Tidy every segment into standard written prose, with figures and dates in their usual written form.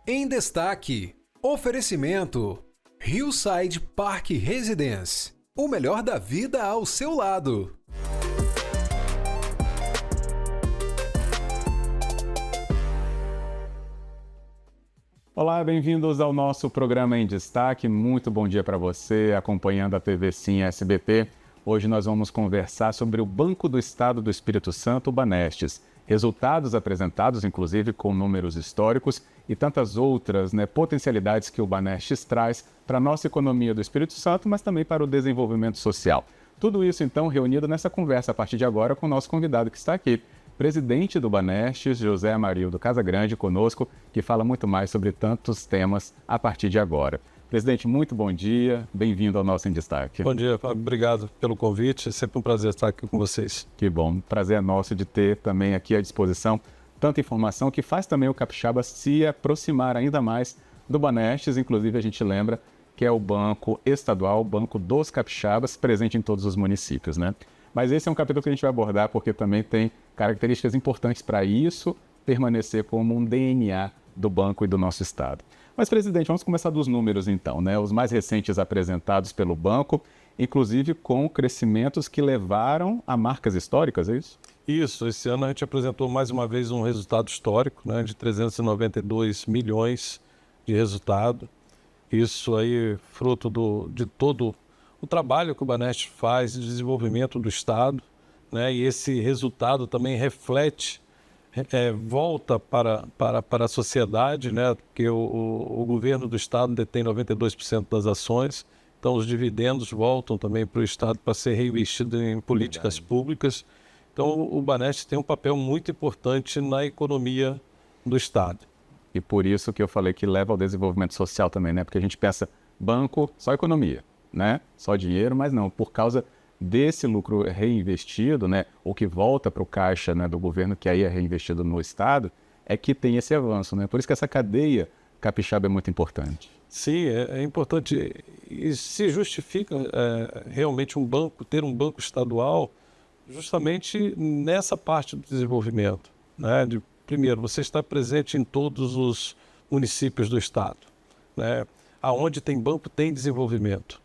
Em destaque, oferecimento Hillside Park Residence, o melhor da vida ao seu lado. Olá, bem-vindos ao nosso programa Em Destaque. Muito bom dia para você, acompanhando a TV Sim SBT. Hoje nós vamos conversar sobre o Banco do Estado do Espírito Santo, o Banestes. Resultados apresentados, inclusive, com números históricos e tantas outras potencialidades que o Banestes traz para a nossa economia do Espírito Santo, mas também para o desenvolvimento social. Tudo isso, então, reunido nessa conversa a partir de agora com o nosso convidado que está aqui, presidente do Banestes, José Amarildo Casagrande, conosco, que fala muito mais sobre tantos temas a partir de agora. Presidente, muito bom dia, bem-vindo ao nosso Em Destaque. Bom dia, Fábio, obrigado pelo convite, é sempre um prazer estar aqui com vocês. Que bom, prazer é nosso de ter também aqui à disposição tanta informação que faz também o capixaba se aproximar ainda mais do Banestes. Inclusive a gente lembra que é o banco estadual, o banco dos capixabas, presente em todos os municípios, né? Mas esse é um capítulo que a gente vai abordar porque também tem características importantes para isso permanecer como um DNA do banco e do nosso estado. Mas, presidente, vamos começar dos números então, né? Os mais recentes apresentados pelo banco, inclusive com crescimentos que levaram a marcas históricas, é isso? Isso, esse ano a gente apresentou mais uma vez um resultado histórico, né, de 392 milhões de resultado. Isso aí fruto de todo o trabalho que o Banestes faz de desenvolvimento do estado, né? E esse resultado também reflete volta para a sociedade, né? Porque o governo do estado detém 92% das ações, então os dividendos voltam também para o estado para ser reinvestido em políticas públicas. Então o Banestes tem um papel muito importante na economia do estado. E por isso que eu falei que leva ao desenvolvimento social também, né? Porque a gente pensa banco, só economia, né? Só dinheiro, mas não, por causa desse lucro reinvestido, né, ou que volta para o caixa, né, do governo, que aí é reinvestido no estado, é que tem esse avanço, né? Por isso que essa cadeia capixaba é muito importante. Sim, é importante. E se justifica realmente ter um banco estadual justamente nessa parte do desenvolvimento, né? Primeiro, você está presente em todos os municípios do estado, né? Aonde tem banco tem desenvolvimento.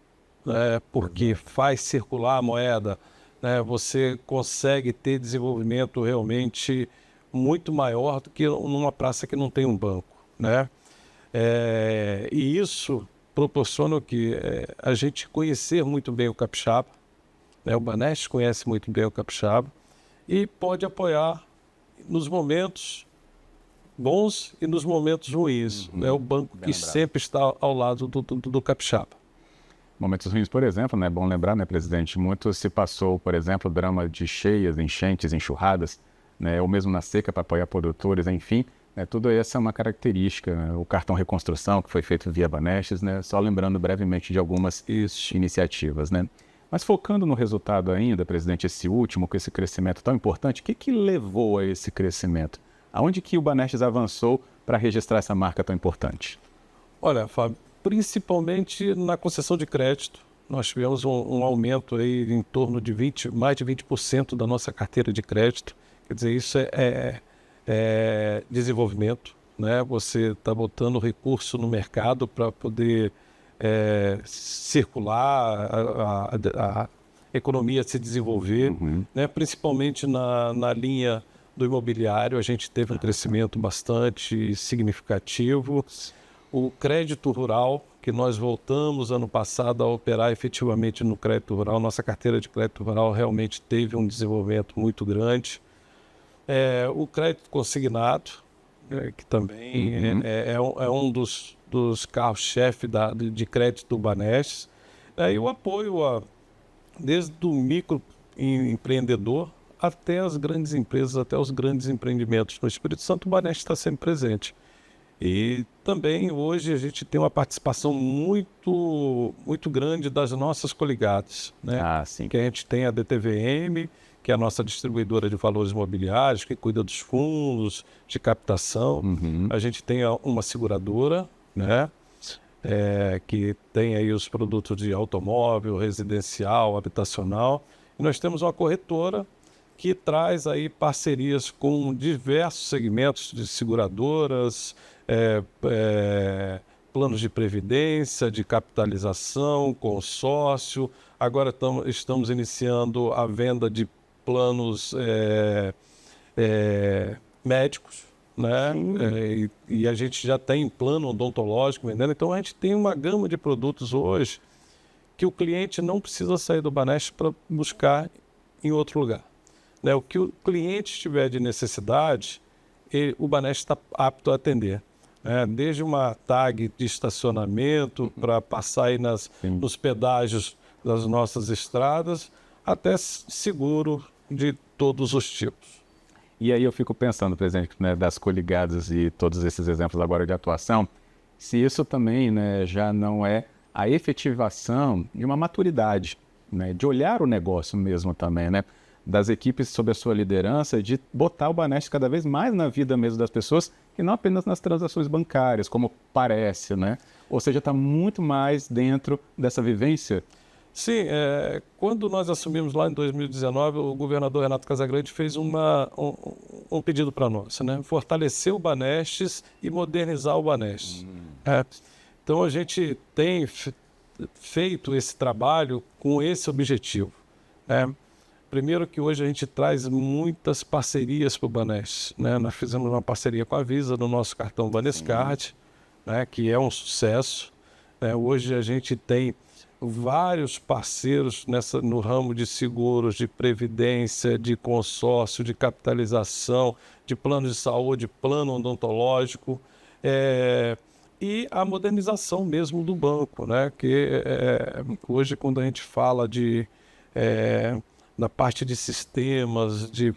Porque faz circular a moeda, né? Você consegue ter desenvolvimento realmente muito maior do que numa praça que não tem um banco, né? E isso proporciona que a gente conhecer muito bem o capixaba, né? O Banestes conhece muito bem o capixaba e pode apoiar nos momentos bons e nos momentos ruins. É o banco que sempre está ao lado do capixaba. Momentos ruins, por exemplo, né? É bom lembrar, né, presidente? Muito se passou, por exemplo, o drama de cheias, enchentes, enxurradas, né? Ou mesmo na seca para apoiar produtores, enfim. Né? Tudo isso é uma característica, né? O cartão reconstrução que foi feito via Banestes, né? Só lembrando brevemente de algumas iniciativas, né? Mas focando no resultado ainda, presidente, esse último, com esse crescimento tão importante, o que levou a esse crescimento? Aonde que o Banestes avançou para registrar essa marca tão importante? Olha, Fábio, principalmente na concessão de crédito, nós tivemos um aumento aí em torno de mais de 20% da nossa carteira de crédito. Quer dizer, isso é desenvolvimento, né? Você está botando recurso no mercado para poder circular, a economia se desenvolver, né? Principalmente na linha do imobiliário, a gente teve um crescimento bastante significativo. O crédito rural, que nós voltamos ano passado a operar efetivamente no crédito rural, nossa carteira de crédito rural realmente teve um desenvolvimento muito grande. O crédito consignado, que também é um dos carros-chefe de crédito do Banestes. E o apoio desde o microempreendedor até as grandes empresas, até os grandes empreendimentos. No Espírito Santo, o Banestes está sempre presente. E também hoje a gente tem uma participação muito, muito grande das nossas coligadas, né? Sim. Que a gente tem a DTVM, que é a nossa distribuidora de valores imobiliários, que cuida dos fundos de captação. A gente tem uma seguradora, né? Que tem aí os produtos de automóvel, residencial, habitacional. E nós temos uma corretora que traz aí parcerias com diversos segmentos de seguradoras, planos de previdência, de capitalização, consórcio. Agora estamos iniciando a venda de planos médicos, né? E a gente já tem plano odontológico vendendo. Então, a gente tem uma gama de produtos hoje que o cliente não precisa sair do Banestes para buscar em outro lugar. Né? O que o cliente tiver de necessidade, o Banestes está apto a atender. Desde uma tag de estacionamento para passar aí nos pedágios das nossas estradas, até seguro de todos os tipos. E aí eu fico pensando, presidente, né, das coligadas e todos esses exemplos agora de atuação, se isso também, né, já não é a efetivação de uma maturidade, né, de olhar o negócio mesmo também, né, das equipes sob a sua liderança, de botar o Banestes cada vez mais na vida mesmo das pessoas e não apenas nas transações bancárias, como parece, né? Ou seja, está muito mais dentro dessa vivência. Sim, quando nós assumimos lá em 2019, o governador Renato Casagrande fez um pedido para nós, né? Fortalecer o Banestes e modernizar o Banestes. Então a gente tem feito esse trabalho com esse objetivo. Primeiro que hoje a gente traz muitas parcerias para o Banestes, né? Nós fizemos uma parceria com a Visa no nosso cartão Banescard, né? Que é um sucesso. Hoje a gente tem vários parceiros no ramo de seguros, de previdência, de consórcio, de capitalização, de plano de saúde, plano odontológico, e a modernização mesmo do banco, né? Que hoje quando a gente fala da parte de sistemas, de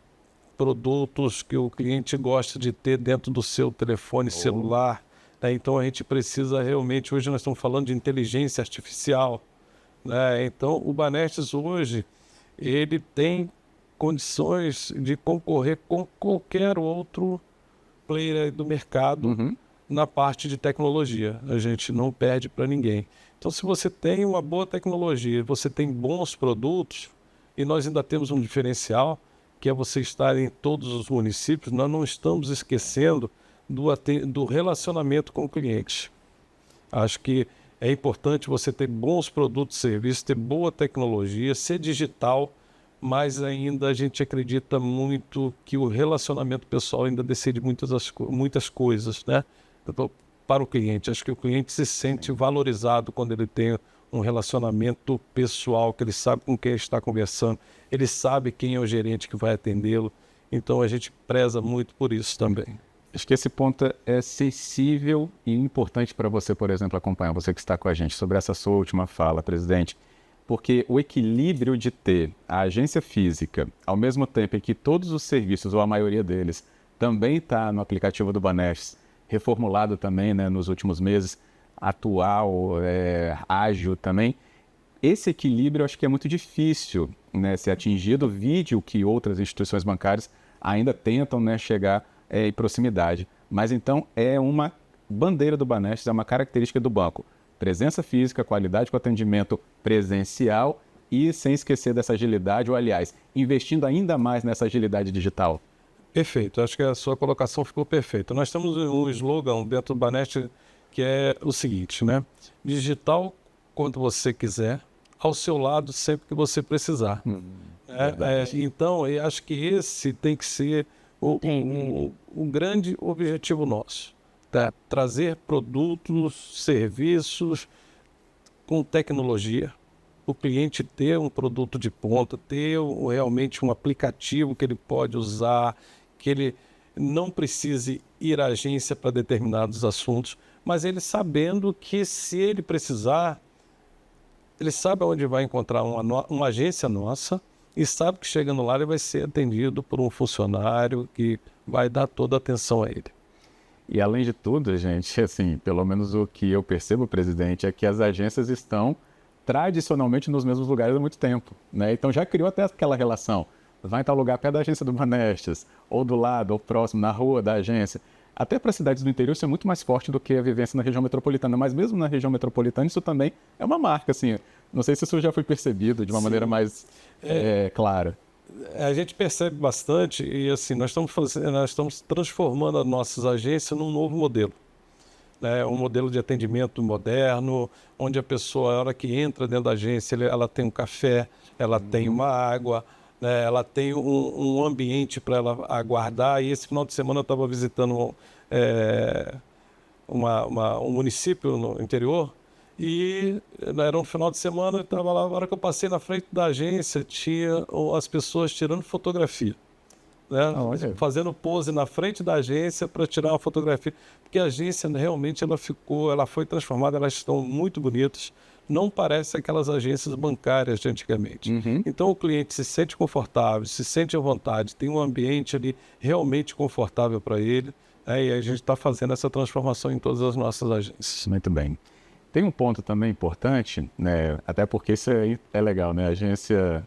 produtos que o cliente gosta de ter dentro do seu telefone celular, né? Então a gente precisa realmente, hoje nós estamos falando de inteligência artificial, né? Então o Banestes hoje, ele tem condições de concorrer com qualquer outro player do mercado na parte de tecnologia. A gente não perde para ninguém. Então se você tem uma boa tecnologia, você tem bons produtos, e nós ainda temos um diferencial, que é você estar em todos os municípios, nós não estamos esquecendo do relacionamento com o cliente. Acho que é importante você ter bons produtos e serviços, ter boa tecnologia, ser digital, mas ainda a gente acredita muito que o relacionamento pessoal ainda decide muitas coisas, né? Para o cliente. Acho que o cliente se sente valorizado quando ele tem um relacionamento pessoal, que ele sabe com quem está conversando, ele sabe quem é o gerente que vai atendê-lo. Então a gente preza muito por isso também. Acho que esse ponto é sensível e importante para você, por exemplo, acompanhar, você que está com a gente, sobre essa sua última fala, presidente, porque o equilíbrio de ter a agência física, ao mesmo tempo em que todos os serviços, ou a maioria deles, também está no aplicativo do Banestes, reformulado também, né, nos últimos meses, atual, ágil também, esse equilíbrio eu acho que é muito difícil, né, ser atingido, vide o que outras instituições bancárias ainda tentam, né, chegar em proximidade. Mas então é uma bandeira do Banestes, é uma característica do banco. Presença física, qualidade com atendimento presencial e sem esquecer dessa agilidade, ou aliás, investindo ainda mais nessa agilidade digital. Perfeito, acho que a sua colocação ficou perfeita. Nós temos um slogan dentro do Banestes que é o seguinte, né? Digital quando você quiser, ao seu lado sempre que você precisar. Então, eu acho que esse tem que ser o grande objetivo nosso. Tá? Trazer produtos, serviços com tecnologia, o cliente ter um produto de ponta, ter realmente um aplicativo que ele pode usar, que ele não precise ir à agência para determinados assuntos, mas ele sabendo que se ele precisar, ele sabe onde vai encontrar uma agência nossa e sabe que chegando lá ele vai ser atendido por um funcionário que vai dar toda a atenção a ele. E além de tudo, gente, assim, pelo menos o que eu percebo, presidente, é que as agências estão tradicionalmente nos mesmos lugares há muito tempo, né? Então já criou até aquela relação. Vai em tal lugar perto da agência do Banestes, ou do lado, ou próximo, na rua da agência. Até para cidades do interior isso é muito mais forte do que a vivência na região metropolitana, mas mesmo na região metropolitana isso também é uma marca, assim. Não sei se isso já foi percebido de uma maneira mais clara. A gente percebe bastante e assim, nós estamos transformando as nossas agências num novo modelo. né, um modelo de atendimento moderno, onde a pessoa, a hora que entra dentro da agência, ela tem um café, ela tem uma água, né, ela tem um ambiente para ela aguardar. E esse final de semana eu estava visitando um município no interior, e era um final de semana, eu estava lá, a hora que eu passei na frente da agência, tinha as pessoas tirando fotografia, né? Fazendo pose na frente da agência para tirar uma fotografia, porque a agência realmente ela foi transformada, elas estão muito bonitas, não parece aquelas agências bancárias de antigamente. Então o cliente se sente confortável, se sente à vontade, tem um ambiente ali realmente confortável para ele, e a gente está fazendo essa transformação em todas as nossas agências. Muito bem. Tem um ponto também importante, né? Até porque isso é legal, né? A agência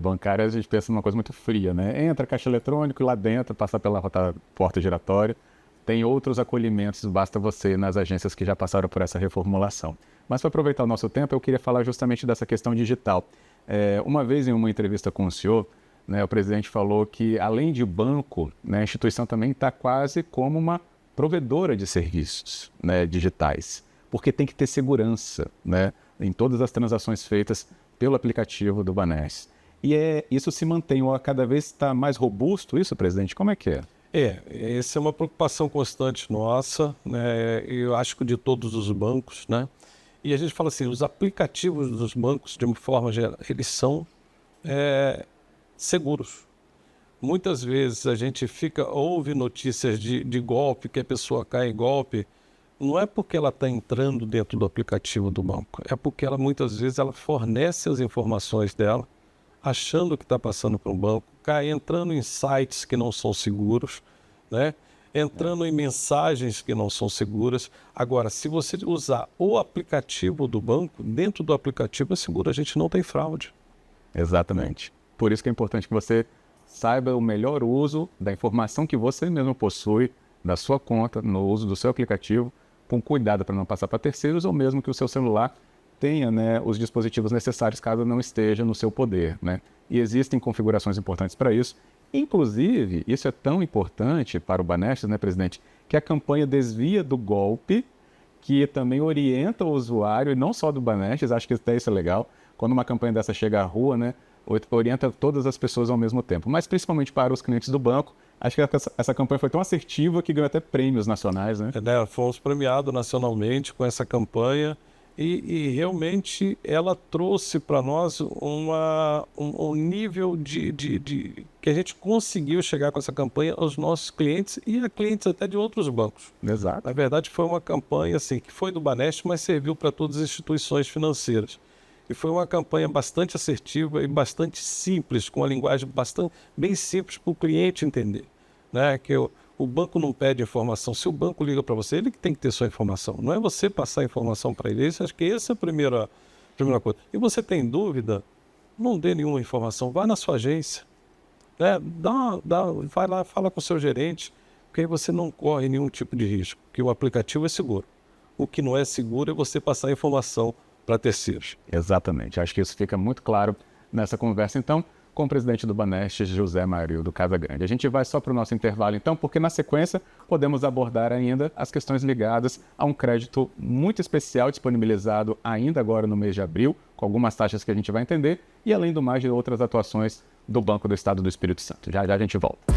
bancária, a gente pensa numa coisa muito fria, né? Entra caixa eletrônico e lá dentro, passa pela porta giratória. Tem outros acolhimentos, basta você ir nas agências que já passaram por essa reformulação. Mas para aproveitar o nosso tempo, eu queria falar justamente dessa questão digital. Uma vez em uma entrevista com o senhor, né, o presidente falou que, além de banco, né, a instituição também está quase como uma provedora de serviços, né, digitais, porque tem que ter segurança, né, em todas as transações feitas pelo aplicativo do Banestes. E isso se mantém, ou cada vez está mais robusto isso, presidente? Como é que é? Essa é uma preocupação constante nossa, né? Eu acho que de todos os bancos, né? E a gente fala assim, os aplicativos dos bancos, de uma forma geral, eles são seguros. Muitas vezes a gente ouve notícias de golpe, que a pessoa cai em golpe, não é porque ela está entrando dentro do aplicativo do banco, é porque muitas vezes ela fornece as informações dela, achando que está passando para um banco, entrando em sites que não são seguros, né? Entrando em mensagens que não são seguras. Agora, se você usar o aplicativo do banco, dentro do aplicativo é seguro, a gente não tem fraude. Exatamente. Por isso que é importante que você saiba o melhor uso da informação que você mesmo possui, da sua conta, no uso do seu aplicativo, com cuidado para não passar para terceiros, ou mesmo que o seu celular tenha, né, os dispositivos necessários caso não esteja no seu poder, né? E existem configurações importantes para isso. Inclusive, isso é tão importante para o Banestes, né, presidente, que a campanha Desvia do Golpe, que também orienta o usuário, e não só do Banestes, acho que até isso é legal, quando uma campanha dessa chega à rua, né, orienta todas as pessoas ao mesmo tempo, mas principalmente para os clientes do banco. Acho que essa campanha foi tão assertiva que ganhou até prêmios nacionais, né? Fomos premiados nacionalmente com essa campanha. E realmente ela trouxe para nós um nível que a gente conseguiu chegar com essa campanha aos nossos clientes e a clientes até de outros bancos. Exato. Na verdade, foi uma campanha assim, que foi do Banestes, mas serviu para todas as instituições financeiras. E foi uma campanha bastante assertiva e bastante simples, com uma linguagem bem simples para o cliente entender, né? Que o banco não pede informação. Se o banco liga para você, ele que tem que ter sua informação. Não é você passar a informação para ele. Acho que essa é a primeira coisa. E você tem dúvida? Não dê nenhuma informação. Vá na sua agência, né? Vai lá, fala com o seu gerente, porque aí você não corre nenhum tipo de risco, porque o aplicativo é seguro. O que não é seguro é você passar a informação para terceiros. Exatamente. Acho que isso fica muito claro nessa conversa, então, com o presidente do Banestes, José Amarildo Casagrande. A gente vai só para o nosso intervalo, então, porque na sequência podemos abordar ainda as questões ligadas a um crédito muito especial disponibilizado ainda agora no mês de abril, com algumas taxas que a gente vai entender, e além do mais de outras atuações do Banco do Estado do Espírito Santo. Já já a gente volta.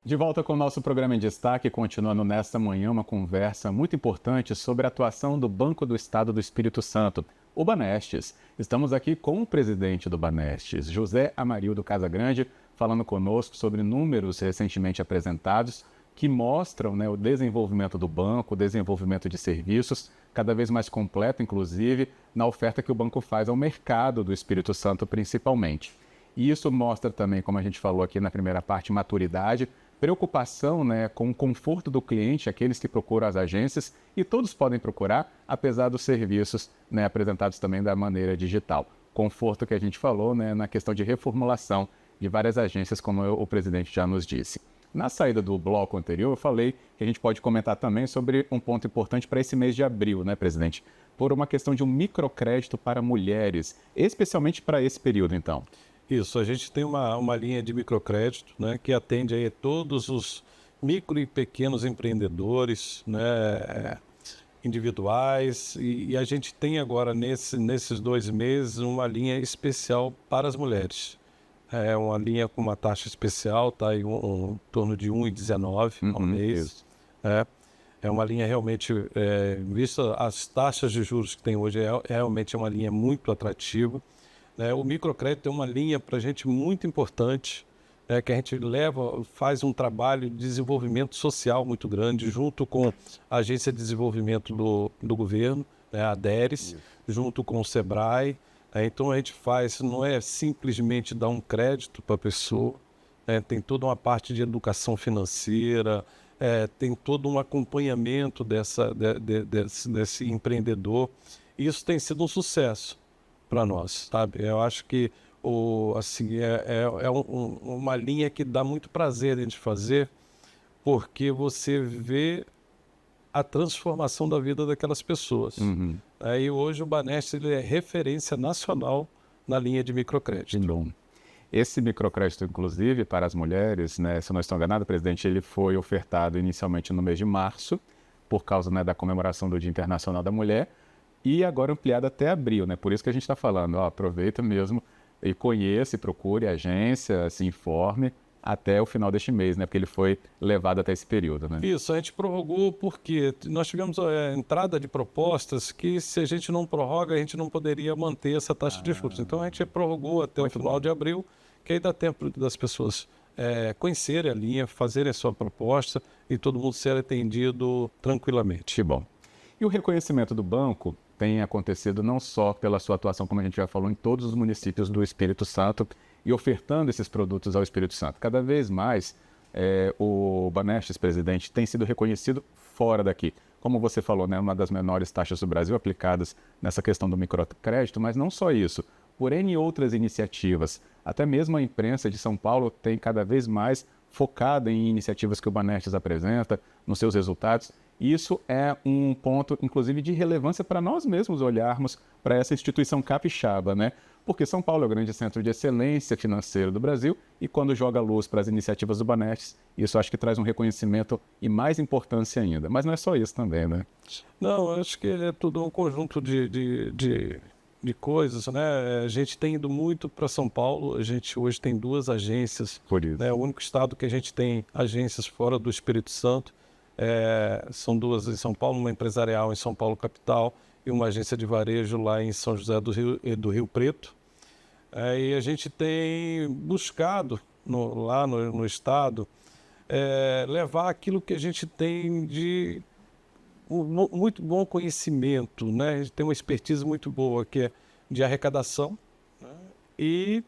De volta com o nosso programa em destaque, continuando nesta manhã uma conversa muito importante sobre a atuação do Banco do Estado do Espírito Santo, o Banestes. Estamos aqui com o presidente do Banestes, José Amarildo Casagrande, falando conosco sobre números recentemente apresentados que mostram, né, o desenvolvimento do banco, o desenvolvimento de serviços, cada vez mais completo, inclusive, na oferta que o banco faz ao mercado do Espírito Santo, principalmente. E isso mostra também, como a gente falou aqui na primeira parte, maturidade, preocupação, né, com o conforto do cliente, aqueles que procuram as agências, e todos podem procurar, apesar dos serviços, né, apresentados também da maneira digital. Conforto que a gente falou, né, na questão de reformulação de várias agências, como o presidente já nos disse. Na saída do bloco anterior, eu falei que a gente pode comentar também sobre um ponto importante para esse mês de abril, né, presidente? Por uma questão de um microcrédito para mulheres, especialmente para esse período, então. Isso, a gente tem uma linha de microcrédito, né, que atende aí todos os micro e pequenos empreendedores, né, individuais, e a gente tem agora, nesses 2 meses, uma linha especial para as mulheres. É uma linha com uma taxa especial, tá em torno de 1,19 ao mês. É uma linha realmente, vista as taxas de juros que tem hoje, realmente é uma linha muito atrativa. O microcrédito é uma linha para a gente muito importante, que a gente faz um trabalho de desenvolvimento social muito grande, junto com a Agência de Desenvolvimento do Governo, a ADERES, junto com o SEBRAE. Então a gente não é simplesmente dar um crédito para a pessoa, tem toda uma parte de educação financeira, tem todo um acompanhamento desse empreendedor. E isso tem sido um sucesso para nós, sabe? Eu acho que uma linha que dá muito prazer a gente fazer, porque você vê a transformação da vida daquelas pessoas. E hoje o Banestes ele é referência nacional na linha de microcrédito. Bom. Esse microcrédito, inclusive, para as mulheres, né, se eu não estou enganado, presidente, ele foi ofertado inicialmente no mês de março, por causa, né, da comemoração do Dia Internacional da Mulher, e agora ampliado até abril, né? Por isso que a gente está falando, aproveita mesmo e conheça, procure a agência, se informe, até o final deste mês, né? Porque ele foi levado até esse período, né? Isso, a gente prorrogou porque nós tivemos a entrada de propostas que, se a gente não prorroga, a gente não poderia manter essa taxa de juros. Então a gente prorrogou até o final de abril, que aí dá tempo das pessoas conhecerem a linha, fazerem a sua proposta e todo mundo ser atendido tranquilamente. Que bom. E o reconhecimento do banco tem acontecido não só pela sua atuação, como a gente já falou, em todos os municípios do Espírito Santo, e ofertando esses produtos ao Espírito Santo. Cada vez mais, o Banestes, presidente, tem sido reconhecido fora daqui. Como você falou, né, uma das menores taxas do Brasil aplicadas nessa questão do microcrédito, mas não só isso. Por N outras iniciativas, até mesmo a imprensa de São Paulo tem cada vez mais focado em iniciativas que o Banestes apresenta, nos seus resultados. Isso é um ponto, inclusive, de relevância para nós mesmos olharmos para essa instituição capixaba, né? Porque São Paulo é o grande centro de excelência financeira do Brasil e quando joga luz para as iniciativas do Banestes, isso acho que traz um reconhecimento e mais importância ainda. Mas não é só isso também, né? Não, acho que é tudo um conjunto de coisas, né? A gente tem ido muito para São Paulo, a gente hoje tem 2 agências. Por isso. É o único estado que a gente tem agências fora do Espírito Santo. São 2 em São Paulo, uma empresarial em São Paulo capital e uma agência de varejo lá em São José do Rio Preto. E a gente tem buscado lá no estado levar aquilo que a gente tem de muito bom conhecimento, né? A gente tem uma expertise muito boa que é de arrecadação, né? E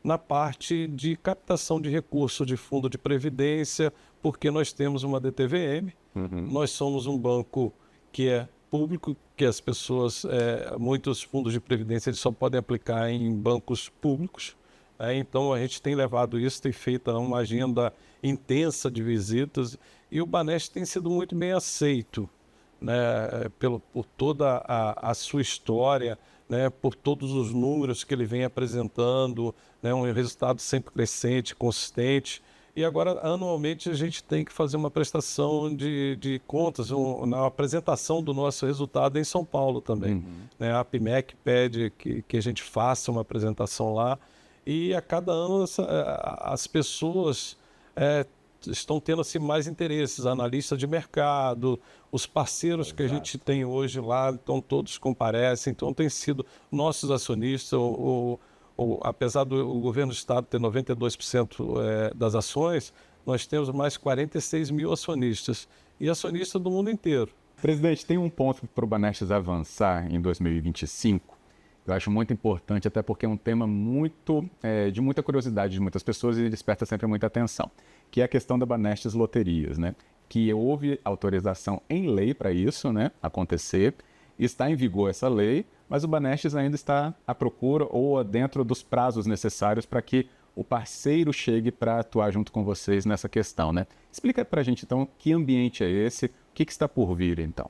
na parte de captação de recursos de fundo de previdência, porque nós temos uma DTVM, nós somos um banco que é público, que as pessoas, muitos fundos de previdência eles só podem aplicar em bancos públicos. Então a gente tem levado isso, tem feito uma agenda intensa de visitas e o Banestes tem sido muito bem aceito, né, por toda a sua história, né, por todos os números que ele vem apresentando, né, um resultado sempre crescente, consistente. E agora, anualmente, a gente tem que fazer uma prestação de contas, uma apresentação do nosso resultado em São Paulo também. Né, a APIMEC pede que a gente faça uma apresentação lá e a cada ano as pessoas estão tendo assim, mais interesses, analistas de mercado, os parceiros que a gente tem hoje lá, então todos comparecem, então tem sido nossos acionistas, apesar do governo do estado ter 92% das ações, nós temos mais 46 mil acionistas, e acionistas do mundo inteiro. Presidente, tem um ponto para o Banestes avançar em 2025, eu acho muito importante, até porque é um tema de muita curiosidade de muitas pessoas e desperta sempre muita atenção, que é a questão da Banestes Loterias, né? Que houve autorização em lei para isso, né, acontecer, está em vigor essa lei, mas o Banestes ainda está à procura ou dentro dos prazos necessários para que o parceiro chegue para atuar junto com vocês nessa questão, né? Explica para a gente, então, que ambiente é esse, o que está por vir, então?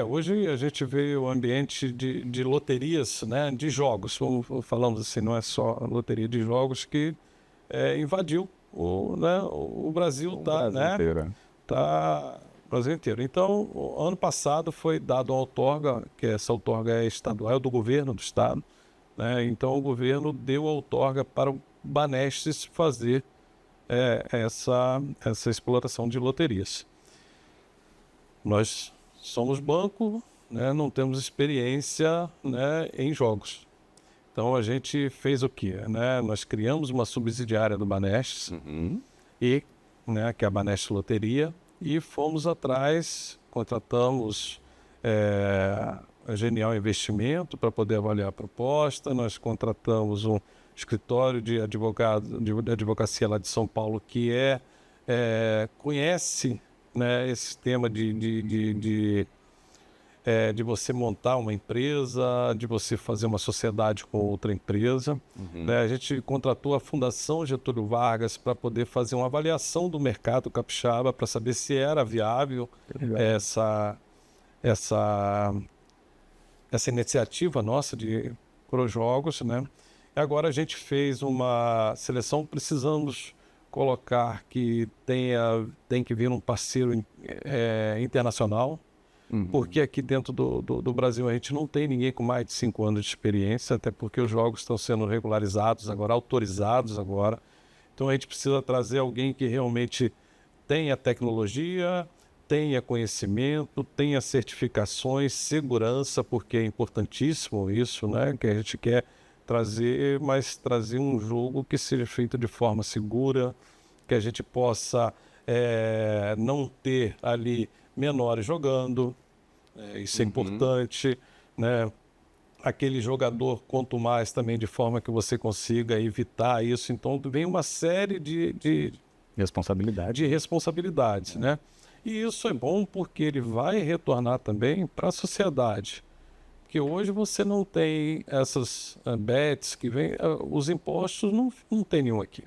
Hoje a gente vê o ambiente de loterias, né, de jogos, falando assim, não é só a loteria de jogos que invadiu o Brasil, O Brasil inteiro. O Brasil inteiro. Então, ano passado foi dado uma outorga, que essa outorga é estadual, é do governo do estado, né? Então o governo deu a outorga para o Banestes fazer essa exploração de loterias. Nós somos banco, né? Não temos experiência, né, em jogos. Então a gente fez o quê? Né? Nós criamos uma subsidiária do Banestes, que é a Banestes Loteria, e fomos atrás, contratamos a Genial Investimento para poder avaliar a proposta, nós contratamos um escritório de advocacia lá de São Paulo que conhece, né, esse tema de você montar uma empresa, de você fazer uma sociedade com outra empresa. Né? A gente contratou a Fundação Getúlio Vargas para poder fazer uma avaliação do mercado capixaba para saber se era viável essa iniciativa nossa de Projogos, né? E agora a gente fez uma seleção, precisamos colocar que tem que vir um parceiro internacional, porque aqui dentro do Brasil a gente não tem ninguém com mais de 5 anos de experiência, até porque os jogos estão sendo regularizados agora, autorizados agora. Então a gente precisa trazer alguém que realmente tenha tecnologia, tenha conhecimento, tenha certificações, segurança, porque é importantíssimo isso, né? Que a gente quer trazer, mas trazer um jogo que seja feito de forma segura, que a gente possa não ter ali menores jogando, isso é importante, né? Aquele jogador, quanto mais também de forma que você consiga evitar isso. Então vem uma série de responsabilidades, né? E isso é bom porque ele vai retornar também para a sociedade. Porque hoje você não tem essas bets que vêm, os impostos não tem nenhum aqui.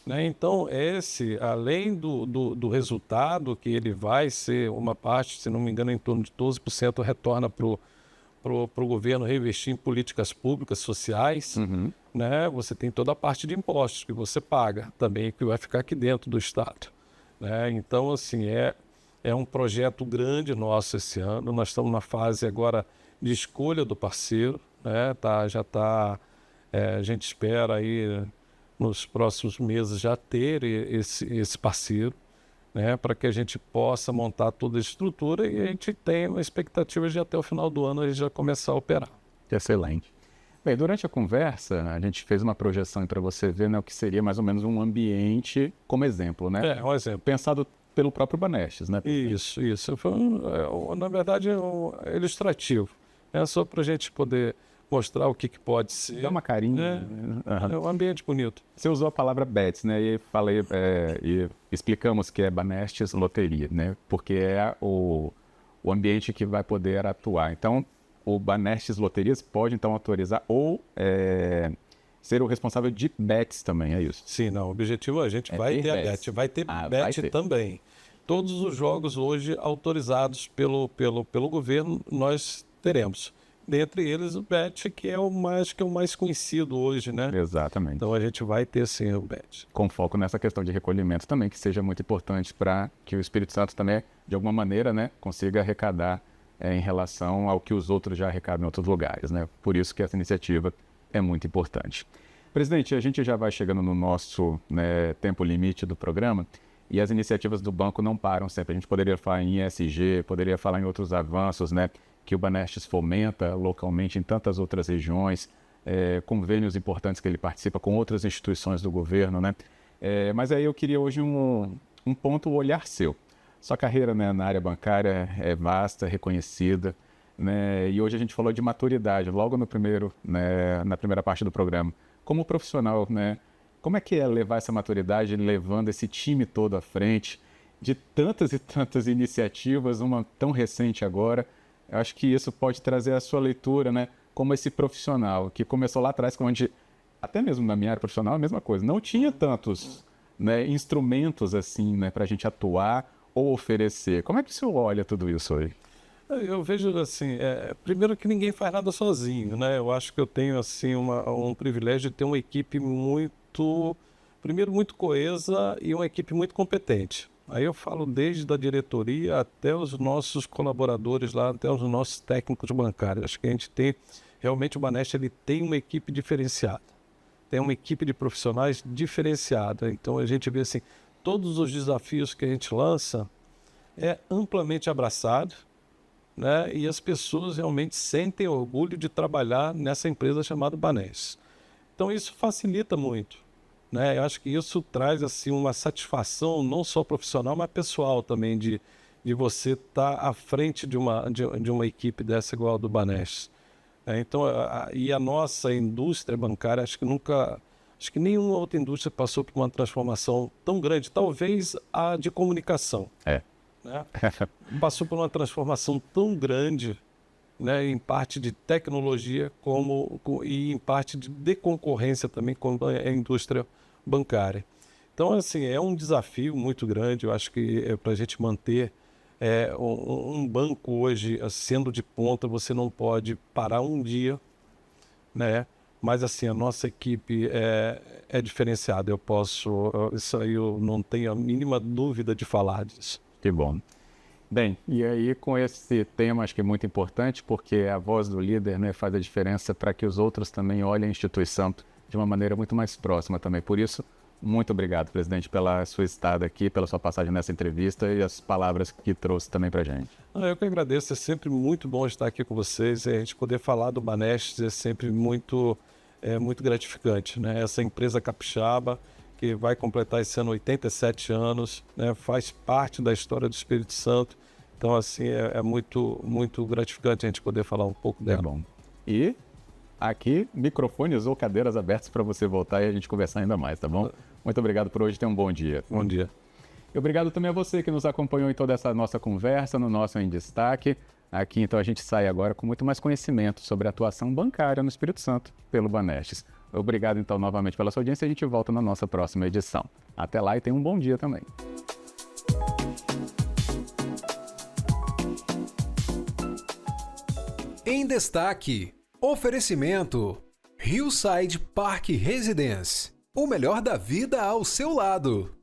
Né? Então, além do resultado, que ele vai ser uma parte, se não me engano, em torno de 12% retorna para o governo reinvestir em políticas públicas sociais, né? Você tem toda a parte de impostos que você paga também, que vai ficar aqui dentro do Estado. Né? Então, assim, é um projeto grande nosso esse ano. Nós estamos na fase agora de escolha do parceiro, né? A gente espera aí nos próximos meses já ter esse parceiro, né, para que a gente possa montar toda a estrutura e a gente tem uma expectativa de até o final do ano a gente já começar a operar. Excelente. Bem, durante a conversa, a gente fez uma projeção para você ver, né, o que seria mais ou menos um ambiente como exemplo, né? Um exemplo. Pensado pelo próprio Banestes, né? Isso. Foi na verdade, ilustrativo. É só para a gente poder mostrar o que pode ser. Dá uma carinha. É um ambiente bonito. Você usou a palavra bets, né? E e explicamos que é Banestes Loteria, né? Porque é o ambiente que vai poder atuar. Então, o Banestes Loterias pode, então, autorizar ou ser o responsável de bets também, é isso? Sim, não. O objetivo a gente vai ter a bet. Vai ter bet também. Todos os jogos hoje autorizados pelo governo nós teremos. Dentre eles o bet, que é o mais conhecido hoje, né? Exatamente. Então a gente vai ter sim o bet. Com foco nessa questão de recolhimento também, que seja muito importante para que o Espírito Santo também, de alguma maneira, né, consiga arrecadar em relação ao que os outros já arrecadam em outros lugares, né? Por isso que essa iniciativa é muito importante. Presidente, a gente já vai chegando no nosso, né, tempo limite do programa e as iniciativas do banco não param sempre. A gente poderia falar em ESG, poderia falar em outros avanços, né, que o Banestes fomenta localmente em tantas outras regiões, convênios importantes que ele participa com outras instituições do governo, né? Mas aí eu queria hoje um ponto, o olhar seu. Sua carreira, né, na área bancária é vasta, reconhecida, né? E hoje a gente falou de maturidade, logo no primeiro, né, na primeira parte do programa. Como profissional, né, como é que é levar essa maturidade, levando esse time todo à frente, de tantas e tantas iniciativas, uma tão recente agora? Eu acho que isso pode trazer a sua leitura, né, como esse profissional que começou lá atrás, onde até mesmo na minha área profissional, a mesma coisa. Não tinha tantos, né, instrumentos assim, né, para a gente atuar ou oferecer. Como é que o senhor olha tudo isso aí? Eu vejo assim, primeiro que ninguém faz nada sozinho, né? Eu acho que eu tenho assim um privilégio de ter uma equipe primeiro muito coesa e uma equipe muito competente. Aí eu falo desde a diretoria até os nossos colaboradores lá, até os nossos técnicos bancários. Acho que a gente tem, realmente o Banestes, ele tem uma equipe diferenciada. Tem uma equipe de profissionais diferenciada. Então a gente vê assim, todos os desafios que a gente lança é amplamente abraçado, né? E as pessoas realmente sentem orgulho de trabalhar nessa empresa chamada Banestes. Então isso facilita muito, né? Eu acho que isso traz assim uma satisfação não só profissional, mas pessoal também de você estar à frente de uma equipe dessa igual a do Banestes. Então, e a nossa indústria bancária, acho que nenhuma outra indústria passou por uma transformação tão grande, talvez a de comunicação. Né? Passou por uma transformação tão grande, né, em parte de tecnologia e em parte de concorrência também com a indústria bancária. Então, assim, é um desafio muito grande. Eu acho que para a gente manter um banco hoje sendo de ponta, você não pode parar um dia, né? Mas, assim, a nossa equipe é diferenciada. Isso aí eu não tenho a mínima dúvida de falar disso. Que bom. Bem, e aí com esse tema acho que é muito importante, porque a voz do líder, né, faz a diferença para que os outros também olhem a instituição de uma maneira muito mais próxima também. Por isso, muito obrigado, presidente, pela sua estada aqui, pela sua passagem nessa entrevista e as palavras que trouxe também para a gente. Eu que agradeço, é sempre muito bom estar aqui com vocês. A gente poder falar do Banestes é sempre muito gratificante, né? Essa empresa capixaba, que vai completar esse ano 87 anos, né? Faz parte da história do Espírito Santo. Então, assim, é muito, muito gratificante a gente poder falar um pouco dela. É bom. E aqui, microfones ou cadeiras abertas para você voltar e a gente conversar ainda mais, tá bom? Muito obrigado por hoje, tenha um bom dia. Bom dia. E obrigado também a você que nos acompanhou em toda essa nossa conversa, no nosso Em Destaque. Aqui, então, a gente sai agora com muito mais conhecimento sobre a atuação bancária no Espírito Santo pelo Banestes. Obrigado, então, novamente pela sua audiência e a gente volta na nossa próxima edição. Até lá e tenha um bom dia também. Em Destaque, oferecimento Hillside Park Residence. O melhor da vida ao seu lado.